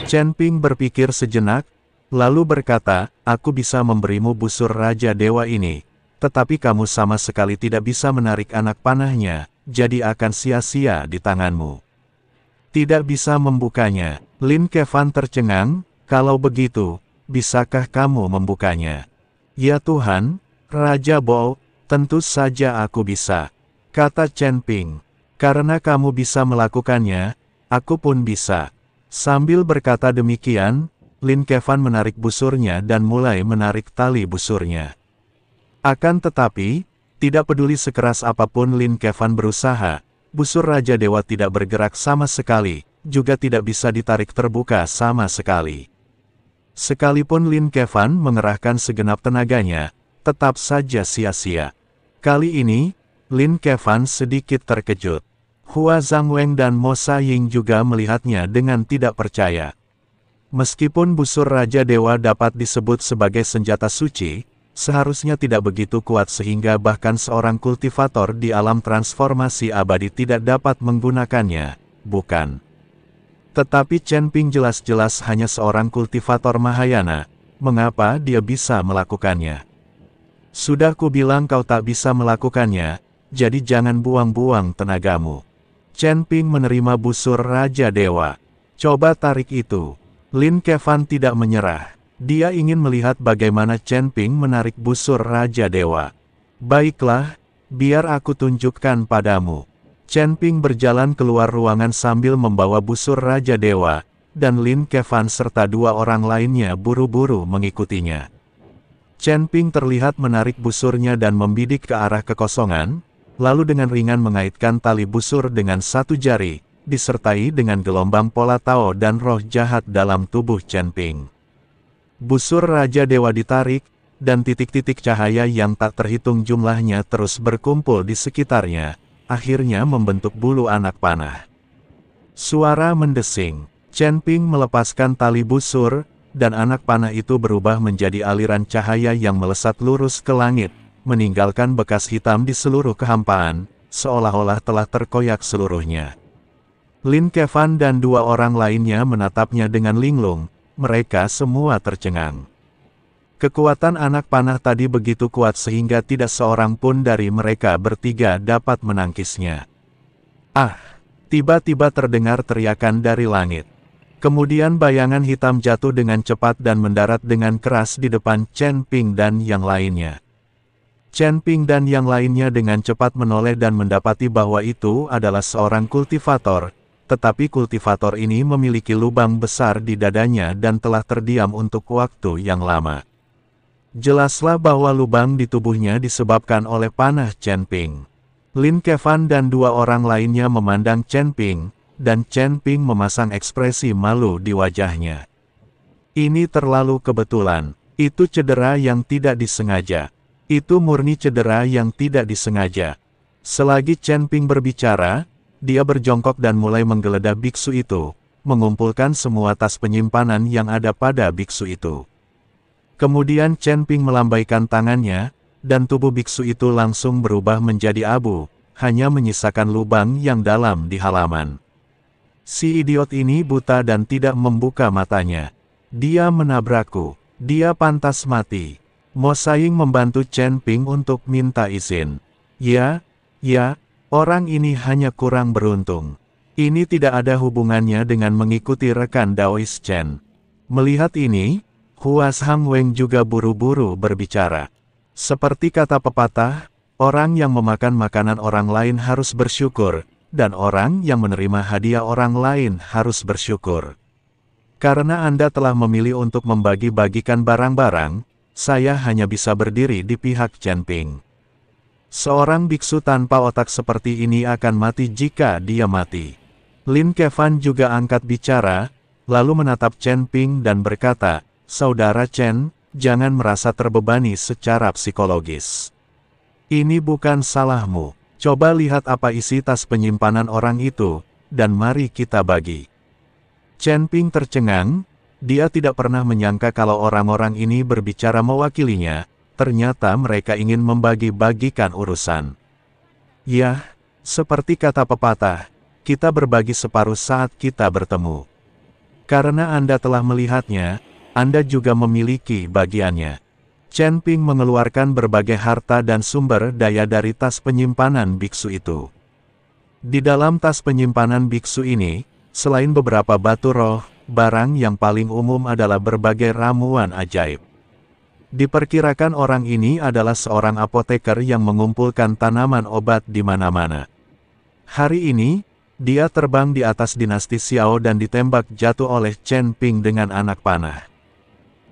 Chen Ping berpikir sejenak, lalu berkata, aku bisa memberimu busur Raja Dewa ini, tetapi kamu sama sekali tidak bisa menarik anak panahnya, jadi akan sia-sia di tanganmu. Tidak bisa membukanya. Lin Kevan tercengang, kalau begitu, bisakah kamu membukanya? Ya Tuhan, Raja Bo, tentu saja aku bisa, kata Chen Ping. Karena kamu bisa melakukannya, aku pun bisa. Sambil berkata demikian, Lin Kevan menarik busurnya dan mulai menarik tali busurnya. Akan tetapi, tidak peduli sekeras apapun Lin Kevan berusaha, busur Raja Dewa tidak bergerak sama sekali, juga tidak bisa ditarik terbuka sama sekali. Sekalipun Lin Kevan mengerahkan segenap tenaganya, tetap saja sia-sia. Kali ini, Lin Kevan sedikit terkejut. Hua Zhangweng dan Mo Saying juga melihatnya dengan tidak percaya. Meskipun busur Raja Dewa dapat disebut sebagai senjata suci, seharusnya tidak begitu kuat sehingga bahkan seorang kultivator di alam transformasi abadi tidak dapat menggunakannya, bukan? Tetapi Chen Ping jelas-jelas hanya seorang kultivator Mahayana, mengapa dia bisa melakukannya? Sudah kubilang kau tak bisa melakukannya, jadi jangan buang-buang tenagamu. Chen Ping menerima busur Raja Dewa. Coba tarik itu. Lin Kevan tidak menyerah. Dia ingin melihat bagaimana Chen Ping menarik busur Raja Dewa. Baiklah, biar aku tunjukkan padamu. Chen Ping berjalan keluar ruangan sambil membawa busur Raja Dewa, dan Lin Kevan serta dua orang lainnya buru-buru mengikutinya. Chen Ping terlihat menarik busurnya dan membidik ke arah kekosongan, lalu dengan ringan mengaitkan tali busur dengan satu jari, disertai dengan gelombang pola Tao dan roh jahat dalam tubuh Chen Ping. Busur Raja Dewa ditarik, dan titik-titik cahaya yang tak terhitung jumlahnya terus berkumpul di sekitarnya, akhirnya membentuk bulu anak panah. Suara mendesing. Chen Ping melepaskan tali busur, dan anak panah itu berubah menjadi aliran cahaya yang melesat lurus ke langit, meninggalkan bekas hitam di seluruh kehampaan, seolah-olah telah terkoyak seluruhnya. Lin Kevan dan dua orang lainnya menatapnya dengan linglung. Mereka semua tercengang. Kekuatan anak panah tadi begitu kuat sehingga tidak seorang pun dari mereka bertiga dapat menangkisnya. Ah! Tiba-tiba terdengar teriakan dari langit. Kemudian bayangan hitam jatuh dengan cepat dan mendarat dengan keras di depan Chen Ping dan yang lainnya. Chen Ping dan yang lainnya dengan cepat menoleh dan mendapati bahwa itu adalah seorang kultivator. Tetapi kultivator ini memiliki lubang besar di dadanya dan telah terdiam untuk waktu yang lama. Jelaslah bahwa lubang di tubuhnya disebabkan oleh panah Chen Ping. Lin Kevan dan dua orang lainnya memandang Chen Ping, dan Chen Ping memasang ekspresi malu di wajahnya. Ini terlalu kebetulan. Itu cedera yang tidak disengaja. Itu murni cedera yang tidak disengaja. Selagi Chen Ping berbicara, dia berjongkok dan mulai menggeledah biksu itu, mengumpulkan semua tas penyimpanan yang ada pada biksu itu. Kemudian Chen Ping melambaikan tangannya, dan tubuh biksu itu langsung berubah menjadi abu, hanya menyisakan lubang yang dalam di halaman. Si idiot ini buta dan tidak membuka matanya. Dia menabrakku. Dia pantas mati. Mo Saying membantu Chen Ping untuk minta izin. Ya, orang ini hanya kurang beruntung. Ini tidak ada hubungannya dengan mengikuti rekan Daois Chen. Melihat ini, Hua Zhangweng juga buru-buru berbicara. Seperti kata pepatah, orang yang memakan makanan orang lain harus bersyukur, dan orang yang menerima hadiah orang lain harus bersyukur. Karena Anda telah memilih untuk membagi-bagikan barang-barang, saya hanya bisa berdiri di pihak Chen Ping. Seorang biksu tanpa otak seperti ini akan mati jika dia mati. Lin Kevan juga angkat bicara, lalu menatap Chen Ping dan berkata, Saudara Chen, jangan merasa terbebani secara psikologis. Ini bukan salahmu. Coba lihat apa isi tas penyimpanan orang itu, dan mari kita bagi. Chen Ping tercengang, dia tidak pernah menyangka kalau orang-orang ini berbicara mewakilinya. Ternyata mereka ingin membagi-bagikan urusan. Ya, seperti kata pepatah, kita berbagi separuh saat kita bertemu. Karena Anda telah melihatnya, Anda juga memiliki bagiannya. Chen Ping mengeluarkan berbagai harta dan sumber daya dari tas penyimpanan biksu itu. Di dalam tas penyimpanan biksu ini, selain beberapa batu roh, barang yang paling umum adalah berbagai ramuan ajaib. Diperkirakan orang ini adalah seorang apoteker yang mengumpulkan tanaman obat di mana-mana. Hari ini, dia terbang di atas dinasti Xiao dan ditembak jatuh oleh Chen Ping dengan anak panah.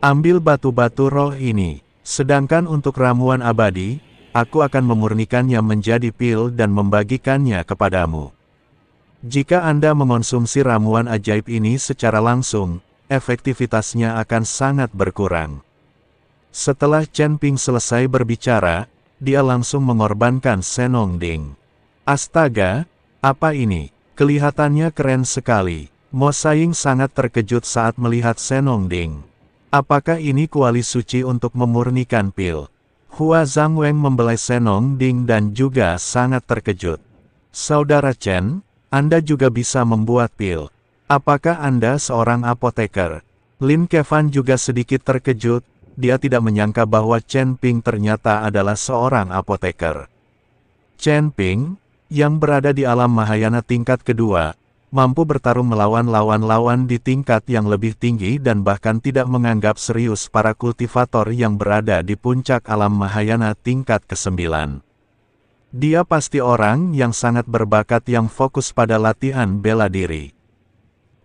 Ambil batu-batu roh ini, sedangkan untuk ramuan abadi, aku akan memurnikannya menjadi pil dan membagikannya kepadamu. Jika Anda mengonsumsi ramuan ajaib ini secara langsung, efektivitasnya akan sangat berkurang. Setelah Chen Ping selesai berbicara, dia langsung mengorbankan Senong Ding. Astaga, apa ini? Kelihatannya keren sekali. Mo Saiying sangat terkejut saat melihat Senong Ding. Apakah ini kuali suci untuk memurnikan pil? Hua Zhangweng membelai Senong Ding dan juga sangat terkejut. Saudara Chen, Anda juga bisa membuat pil. Apakah Anda seorang apoteker? Lin Kevan juga sedikit terkejut. Dia tidak menyangka bahwa Chen Ping ternyata adalah seorang apoteker. Chen Ping, yang berada di alam Mahayana tingkat kedua, mampu bertarung melawan lawan-lawan di tingkat yang lebih tinggi dan bahkan tidak menganggap serius para kultivator yang berada di puncak alam Mahayana tingkat ke-9. Dia pasti orang yang sangat berbakat yang fokus pada latihan bela diri.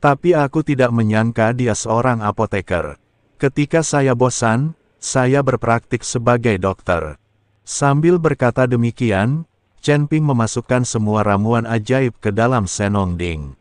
Tapi aku tidak menyangka dia seorang apoteker. Ketika saya bosan, saya berpraktik sebagai dokter. Sambil berkata demikian, Chen Ping memasukkan semua ramuan ajaib ke dalam Senong Ding.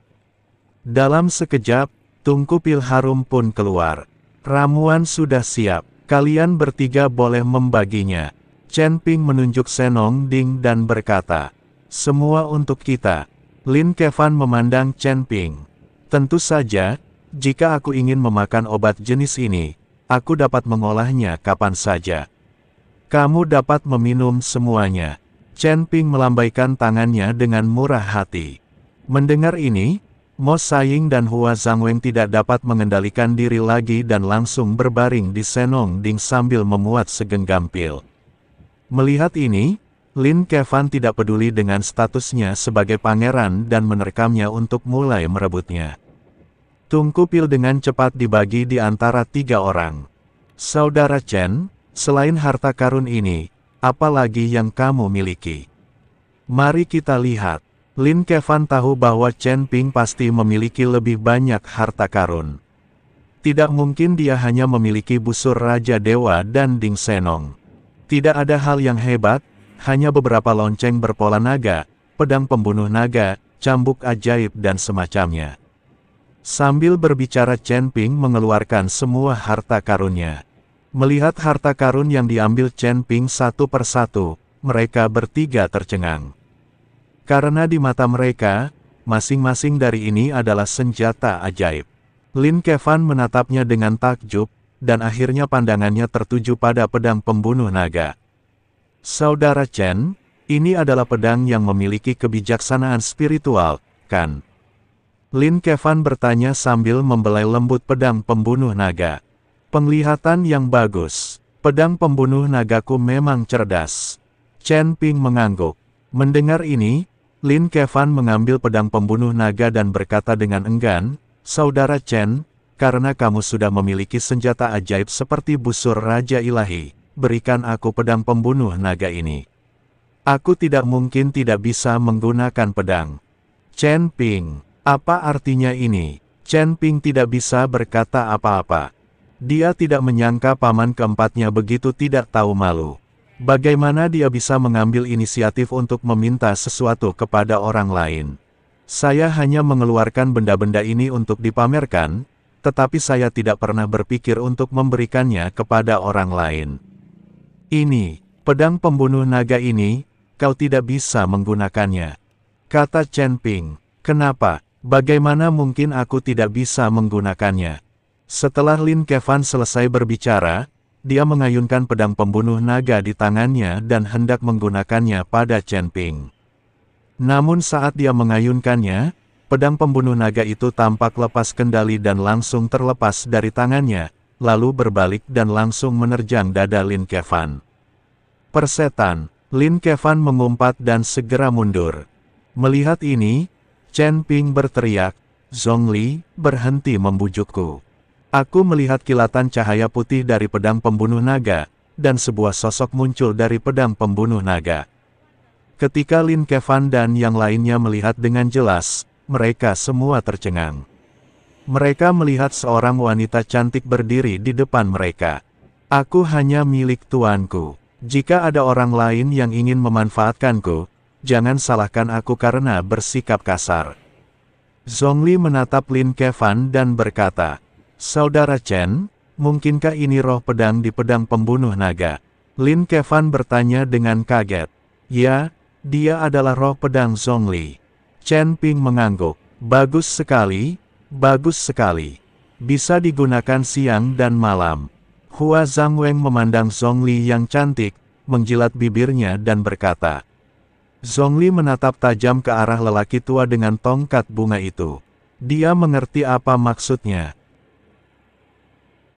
Dalam sekejap, tungku pil harum pun keluar. Ramuan sudah siap, kalian bertiga boleh membaginya. Chen Ping menunjuk Senong Ding dan berkata, semua untuk kita. Lin Kevan memandang Chen Ping. Tentu saja, jika aku ingin memakan obat jenis ini, aku dapat mengolahnya kapan saja. Kamu dapat meminum semuanya. Chen Ping melambaikan tangannya dengan murah hati. Mendengar ini, Mo Saiying dan Hua Zhangweng tidak dapat mengendalikan diri lagi dan langsung berbaring di Senong Ding sambil memuat segenggam pil. Melihat ini, Lin Kevan tidak peduli dengan statusnya sebagai pangeran dan menerekamnya untuk mulai merebutnya. Tungku pil dengan cepat dibagi di antara 3 orang. Saudara Chen, selain harta karun ini, apa lagi yang kamu miliki? Mari kita lihat. Lin Kevan tahu bahwa Chen Ping pasti memiliki lebih banyak harta karun. Tidak mungkin dia hanya memiliki busur Raja Dewa dan Ding Senong. Tidak ada hal yang hebat, hanya beberapa lonceng berpola naga, pedang pembunuh naga, cambuk ajaib dan semacamnya. Sambil berbicara Chen Ping mengeluarkan semua harta karunnya. Melihat harta karun yang diambil Chen Ping satu persatu, mereka bertiga tercengang. Karena di mata mereka, masing-masing dari ini adalah senjata ajaib. Lin Kevan menatapnya dengan takjub, dan akhirnya pandangannya tertuju pada pedang pembunuh naga. Saudara Chen, ini adalah pedang yang memiliki kebijaksanaan spiritual, kan? Lin Kevan bertanya sambil membelai lembut pedang pembunuh naga. Penglihatan yang bagus. Pedang pembunuh nagaku memang cerdas. Chen Ping mengangguk. Mendengar ini, Lin Kevan mengambil pedang pembunuh naga dan berkata dengan enggan, Saudara Chen, karena kamu sudah memiliki senjata ajaib seperti busur Raja Ilahi, berikan aku pedang pembunuh naga ini. Aku tidak mungkin tidak bisa menggunakan pedang. Chen Ping. Apa artinya ini? Chen Ping tidak bisa berkata apa-apa. Dia tidak menyangka paman keempatnya begitu tidak tahu malu. Bagaimana dia bisa mengambil inisiatif untuk meminta sesuatu kepada orang lain? Saya hanya mengeluarkan benda-benda ini untuk dipamerkan, tetapi saya tidak pernah berpikir untuk memberikannya kepada orang lain. Ini, pedang pembunuh naga ini, kau tidak bisa menggunakannya. Kata Chen Ping. Kenapa? Bagaimana mungkin aku tidak bisa menggunakannya? Setelah Lin Kevan selesai berbicara, dia mengayunkan pedang pembunuh naga di tangannya dan hendak menggunakannya pada Chen Ping. Namun saat dia mengayunkannya, Pedang pembunuh naga itu tampak lepas kendali dan langsung terlepas dari tangannya, lalu berbalik dan langsung menerjang dada Lin Kevan. Persetan, Lin Kevan mengumpat dan segera mundur. Melihat ini, Chen Ping berteriak, "Zhongli, berhenti membujukku." Aku melihat kilatan cahaya putih dari pedang pembunuh naga, dan sebuah sosok muncul dari pedang pembunuh naga. Ketika Lin Kevan dan yang lainnya melihat dengan jelas, mereka semua tercengang. Mereka melihat seorang wanita cantik berdiri di depan mereka. "Aku hanya milik tuanku. Jika ada orang lain yang ingin memanfaatkanku, jangan salahkan aku karena bersikap kasar." Zhongli menatap Lin Kevan dan berkata, "Saudara Chen, mungkinkah ini roh pedang di pedang pembunuh naga?" Lin Kevan bertanya dengan kaget. "Ya, dia adalah roh pedang Zhongli." Chen Ping mengangguk. Bagus sekali, bagus sekali. Bisa digunakan siang dan malam." Hua Zhangweng memandang Zhongli yang cantik, menjilat bibirnya dan berkata. Zhongli menatap tajam ke arah lelaki tua dengan tongkat bunga itu. Dia mengerti apa maksudnya.